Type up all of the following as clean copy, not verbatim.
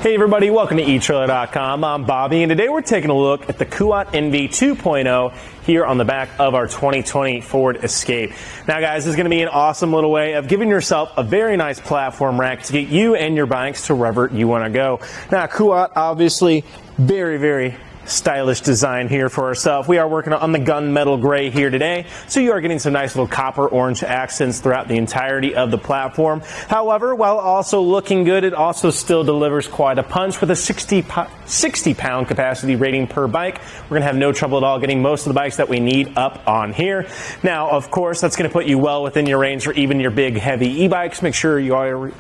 Hey everybody, welcome to etrailer.com. I'm Bobby, and today we're taking a look at the Kuat NV 2.0 here on the back of our 2020 Ford Escape. Now guys, this is going to be an awesome little way of giving yourself a very nice platform rack to get you and your bikes to wherever you want to go. Now Kuat, obviously, very stylish design here for ourselves. We are working on the gunmetal gray here today, so you are getting some nice little copper orange accents throughout the entirety of the platform. However, while also looking good, it also still delivers quite a punch with a 60 pound capacity rating per bike. We're gonna have no trouble at all getting most of the bikes that we need up on here. Now, of course, that's gonna put you well within your range for even your big heavy e-bikes. Make sure you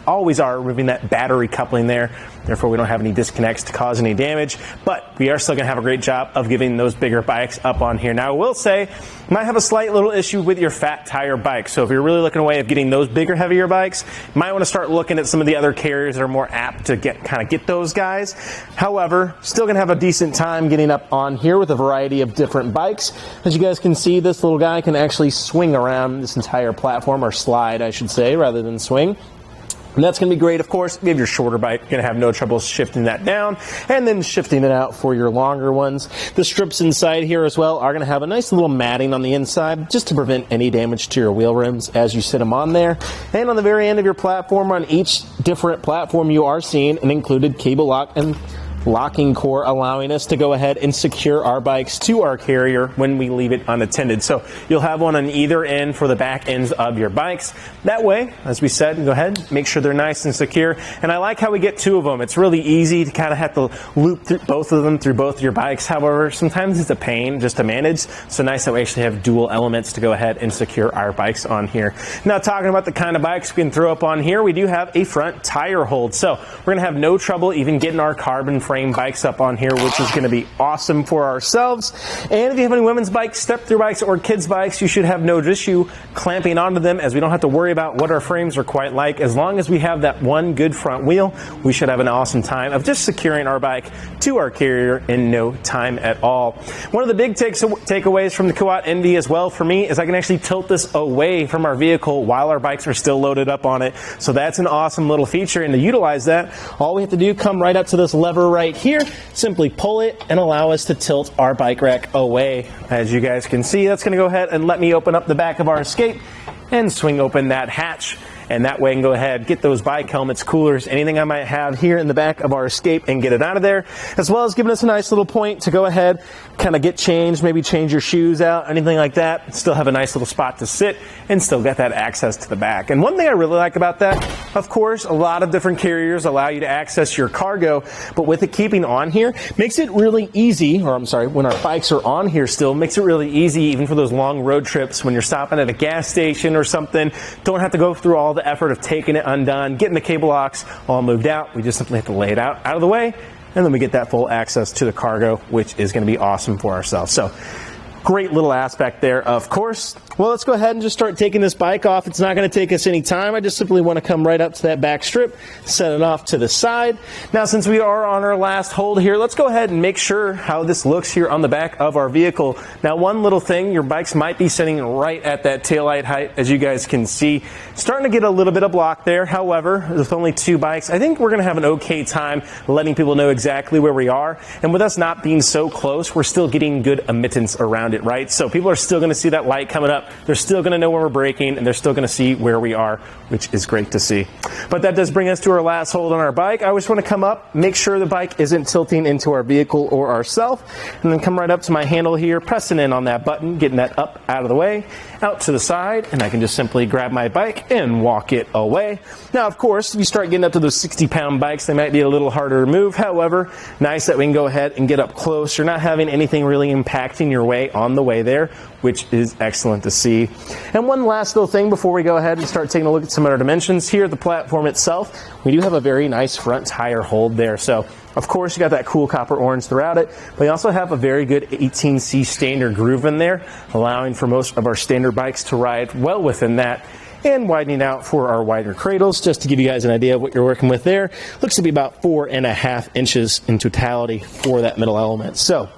always are removing that battery coupling there. Therefore, we don't have any disconnects to cause any damage, but we are still gonna have a great job of getting those bigger bikes up on here. Now, I will say, you might have a slight little issue with your fat tire bike. So if you're really looking a way of getting those bigger, heavier bikes, you might want to start looking at some of the other carriers that are more apt to get those guys. However, still gonna have a decent time getting up on here with a variety of different bikes. As you guys can see, this little guy can actually swing around this entire platform, or slide, I should say, rather than swing. And that's going to be great, of course. If you have your shorter bike, you're going to have no trouble shifting that down and then shifting it out for your longer ones. The strips inside here as well are going to have a nice little matting on the inside just to prevent any damage to your wheel rims as you sit them on there. And on the very end of your platform, on each different platform, you are seeing an included cable lock and locking core, allowing us to go ahead and secure our bikes to our carrier when we leave it unattended. So you'll have one on either end for the back ends of your bikes. That way, as we said, go ahead, make sure they're nice and secure. And I like how we get two of them. It's really easy to kind of have to loop through both of them through both of your bikes. However, sometimes it's a pain just to manage. So nice that we actually have dual elements to go ahead and secure our bikes on here. Now, talking about the kind of bikes we can throw up on here, we do have a front tire hold. So we're going to have no trouble even getting our carbon frame bikes up on here, which is going to be awesome for ourselves. And if you have any women's bikes, step-through bikes, or kids' bikes, you should have no issue clamping onto them, as we don't have to worry about what our frames are quite like. As long as we have that one good front wheel, we should have an awesome time of just securing our bike to our carrier in no time at all. One of the big takeaways from the Kuat NV as well for me is I can actually tilt this away from our vehicle while our bikes are still loaded up on it. So that's an awesome little feature, and to utilize that, all we have to do, come right up to this lever right here, simply pull it and allow us to tilt our bike rack away. As you guys can see, that's going to go ahead and let me open up the back of our Escape and swing open that hatch. And that way I can go ahead, get those bike helmets, coolers, anything I might have here in the back of our Escape and get it out of there, as well as giving us a nice little point to go ahead, kind of get changed, maybe change your shoes out, anything like that. Still have a nice little spot to sit and still get that access to the back. And one thing I really like about that, of course, a lot of different carriers allow you to access your cargo, but with it keeping on here, makes it really easy, or I'm sorry, when our bikes are on here still, makes it really easy even for those long road trips when you're stopping at a gas station or something. Don't have to go through all the effort of taking it undone, getting the cable locks all moved out. We just simply have to lay it out of the way, and then we get that full access to the cargo, which is going to be awesome for ourselves. So great little aspect there, of course. Well, let's go ahead and just start taking this bike off. It's not going to take us any time. I just simply want to come right up to that back strip, set it off to the side. Now, since we are on our last hold here, let's go ahead and make sure how this looks here on the back of our vehicle. Now, one little thing, your bikes might be sitting right at that taillight height, as you guys can see. Starting to get a little bit of block there. However, with only two bikes, I think we're going to have an okay time letting people know exactly where we are. And with us not being so close, we're still getting good emittance around it, right? So people are still going to see that light coming up. They're still going to know when we're braking, and they're still going to see where we are, which is great to see. But that does bring us to our last hold on our bike. I always want to come up, make sure the bike isn't tilting into our vehicle or ourself, and then come right up to my handle here, pressing in on that button, getting that up out of the way, out to the side, and I can just simply grab my bike and walk it away. Now, of course, if you start getting up to those 60-pound bikes, they might be a little harder to move. However, nice that we can go ahead and get up close. You're not having anything really impacting your way on the way there, which is excellent to see. And one last little thing before we go ahead and start taking a look at some other dimensions. Here at the platform itself, we do have a very nice front tire hold there. So, of course, you got that cool copper orange throughout it, but you also have a very good 18C standard groove in there, allowing for most of our standard bikes to ride well within that, and widening out for our wider cradles. Just to give you guys an idea of what you're working with there, looks to be about 4.5 inches in totality for that middle element. So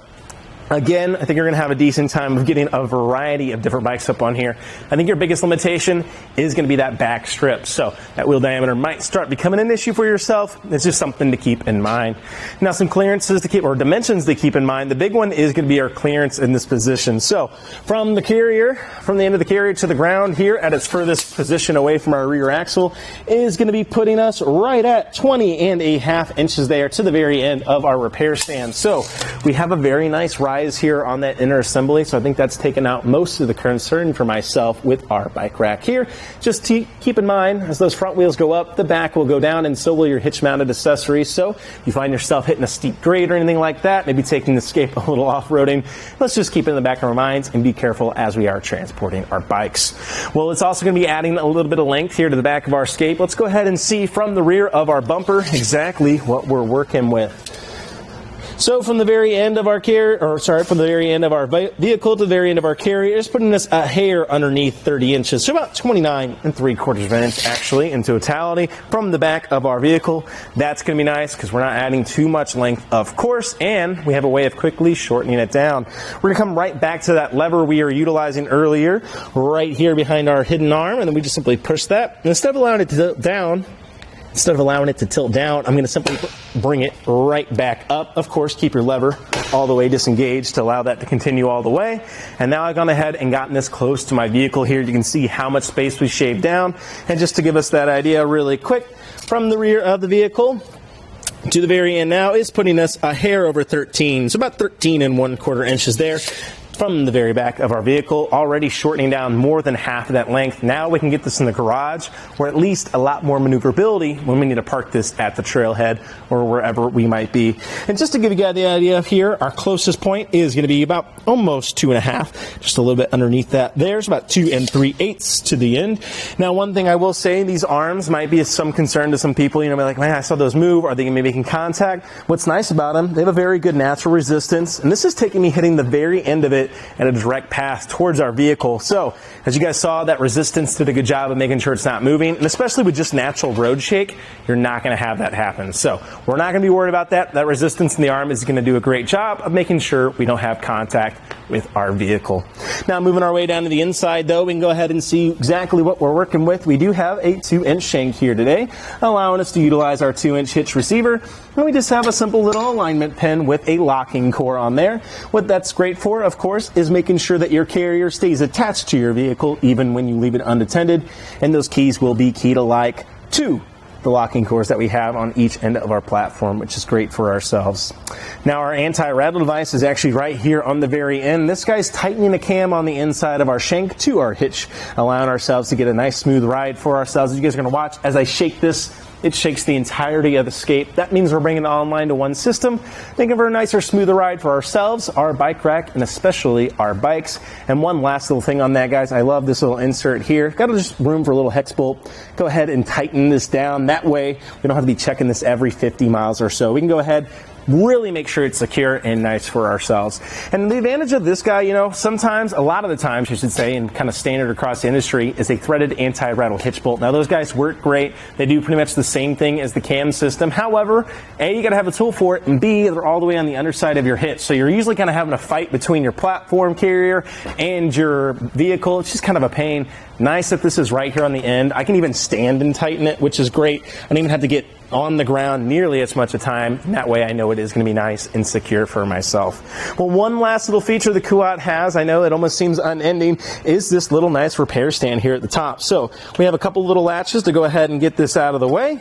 Again, I think you're going to have a decent time of getting a variety of different bikes up on here. I think your biggest limitation is going to be that back strip. So that wheel diameter might start becoming an issue for yourself. It's just something to keep in mind. Now, some clearances to keep, or dimensions to keep in mind. The big one is going to be our clearance in this position. So from the carrier, from the end of the carrier to the ground here at its furthest position away from our rear axle is going to be putting us right at 20.5 inches there to the very end of our repair stand. So we have a very nice ride here on that inner assembly, so I think that's taken out most of the concern for myself with our bike rack here. Just to keep in mind, as those front wheels go up, the back will go down, and so will your hitch mounted accessories. So if you find yourself hitting a steep grade or anything like that, maybe taking the Escape a little off-roading, let's just keep it in the back of our minds and be careful as we are transporting our bikes. Well, it's also going to be adding a little bit of length here to the back of our Escape. Let's go ahead and see from the rear of our bumper exactly what we're working with. So from the very end of our from the very end of our vehicle to the very end of our carrier is putting us a hair underneath 30 inches. So about 29.75 of an inch actually in totality from the back of our vehicle. That's going to be nice because we're not adding too much length, of course, and we have a way of quickly shortening it down. We're going to come right back to that lever we were utilizing earlier, right here behind our hidden arm, and then we just simply push that. And instead of allowing it to tilt down, I'm going to simply bring it right back up. Of course, keep your lever all the way disengaged to allow that to continue all the way. And now I've gone ahead and gotten this close to my vehicle here. You can see how much space we shaved down. And just to give us that idea really quick, from the rear of the vehicle to the very end now is putting us a hair over 13. So about 13.25 inches there. From the very back of our vehicle, already shortening down more than half of that length. Now we can get this in the garage, or at least a lot more maneuverability when we need to park this at the trailhead or wherever we might be. And just to give you guys the idea here, our closest point is going to be about almost 2.5, just a little bit underneath that. There's about 2 3/8 to the end. Now, one thing I will say, these arms might be some concern to some people. You know, like, man, I saw those move. Are they going to be making contact? What's nice about them, they have a very good natural resistance, and this is taking me hitting the very end of it at a direct path towards our vehicle. So as you guys saw, that resistance did a good job of making sure it's not moving, and especially with just natural road shake, you're not going to have that happen. So we're not going to be worried about that. That resistance in the arm is going to do a great job of making sure we don't have contact with our vehicle. Now, moving our way down to the inside, though, we can go ahead and see exactly what we're working with. We do have a 2-inch shank here today, allowing us to utilize our 2-inch hitch receiver. And we just have a simple little alignment pin with a locking core on there. What that's great for, of course, is making sure that your carrier stays attached to your vehicle even when you leave it unattended. And those keys will be key-alike to the locking cores that we have on each end of our platform, which is great for ourselves. Now, our anti-rattle device is actually right here on the very end. This guy's tightening the cam on the inside of our shank to our hitch, allowing ourselves to get a nice smooth ride for ourselves. As you guys are going to watch as I shake this, it shakes the entirety of the Escape. That means we're bringing it online to one system, making for a nicer, smoother ride for ourselves, our bike rack, and especially our bikes. And one last little thing on that, guys, I love this little insert here. Got just room for a little hex bolt. Go ahead and tighten this down. That way, we don't have to be checking this every 50 miles or so. We can go ahead, really make sure it's secure and nice for ourselves. And the advantage of this guy, you know, sometimes, a lot of the times, I should say, and kind of standard across the industry, is a threaded anti-rattle hitch bolt. Now, those guys work great. They do pretty much the same thing as the cam system. However, A, you got to have a tool for it, and B, they're all the way on the underside of your hitch. So you're usually kind of having a fight between your platform carrier and your vehicle. It's just kind of a pain. Nice that this is right here on the end. I can even stand and tighten it, which is great. I don't even have to get on the ground nearly as much of time. And that way I know it is going to be nice and secure for myself. Well, one last little feature the Kuat has, I know it almost seems unending, is this little nice repair stand here at the top. So we have a couple little latches to go ahead and get this out of the way.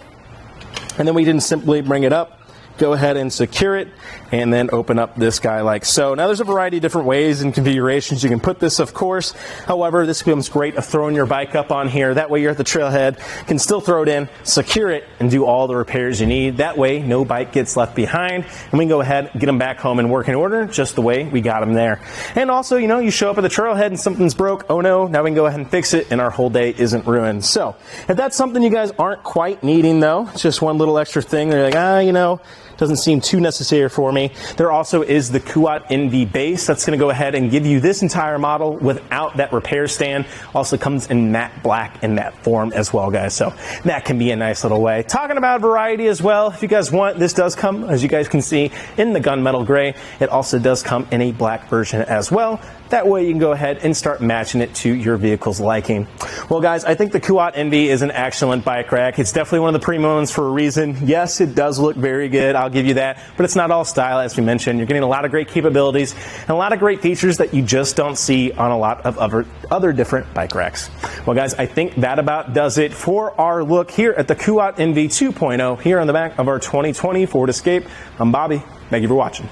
And then we can simply bring it up, go ahead and secure it, and then open up this guy like so. Now, there's a variety of different ways and configurations you can put this, of course. However, this becomes great of throwing your bike up on here. That way you're at the trailhead, can still throw it in, secure it, and do all the repairs you need. That way, no bike gets left behind, and we can go ahead and get them back home and work in order just the way we got them there. And also, you know, you show up at the trailhead and something's broke. Oh no, now we can go ahead and fix it, and our whole day isn't ruined. So, if that's something you guys aren't quite needing, though, it's just one little extra thing. They're like, you know, doesn't seem too necessary for me. There also is the Kuat NV base. That's going to go ahead and give you this entire model without that repair stand. Also comes in matte black in that form as well, guys. So that can be a nice little way. Talking about variety as well, if you guys want, this does come, as you guys can see, in the gunmetal gray. It also does come in a black version as well. That way you can go ahead and start matching it to your vehicle's liking. Well, guys, I think the Kuat NV is an excellent bike rack. It's definitely one of the premium ones for a reason. Yes, it does look very good, I'll give you that, but it's not all style, as we mentioned. You're getting a lot of great capabilities and a lot of great features that you just don't see on a lot of other different bike racks. Well, guys, I think that about does it for our look here at the Kuat NV 2.0 here on the back of our 2020 Ford Escape. I'm Bobby. Thank you for watching.